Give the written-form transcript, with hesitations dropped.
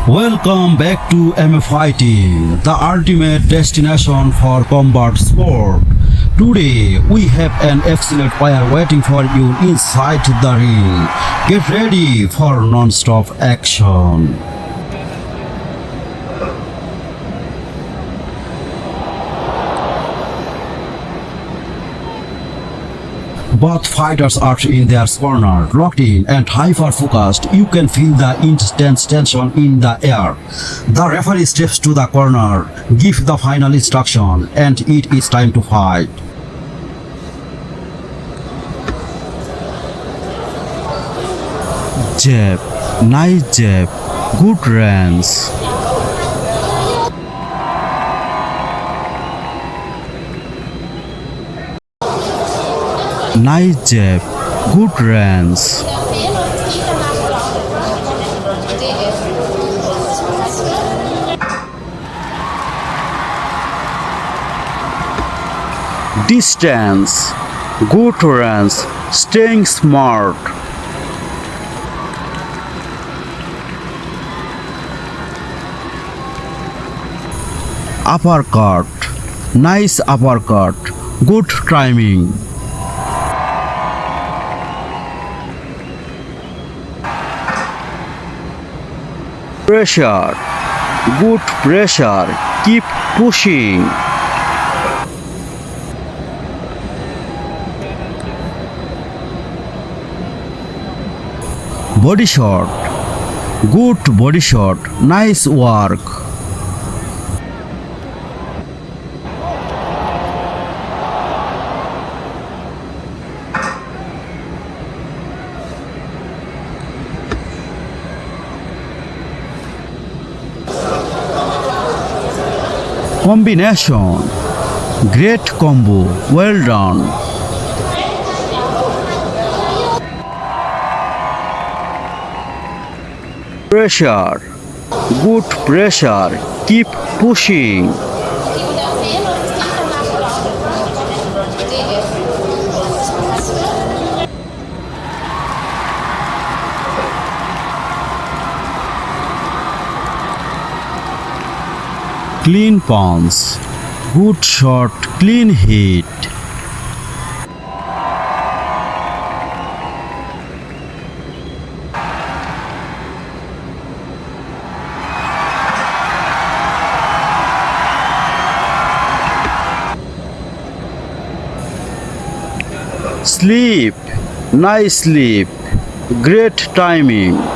Welcome back to MFIT, the ultimate destination for combat sport. Today we have an excellent player waiting for you inside the ring. Get ready for non-stop action. Both fighters are in their corner, locked in and hyper-focused. You can feel the intense tension in the air. The referee steps to the corner, gives the final instruction, and it is time to fight. Jab, nice jab, good range. Nice jab, good range. Distance, good range, staying smart. Uppercut, nice uppercut, good timing. Pressure, good pressure, keep pushing. Body shot, good body shot, nice work. Combination, great combo, well done. Pressure, good pressure, keep pushing. Clean punch, good shot, clean hit. Sleep, nice sleep, great timing.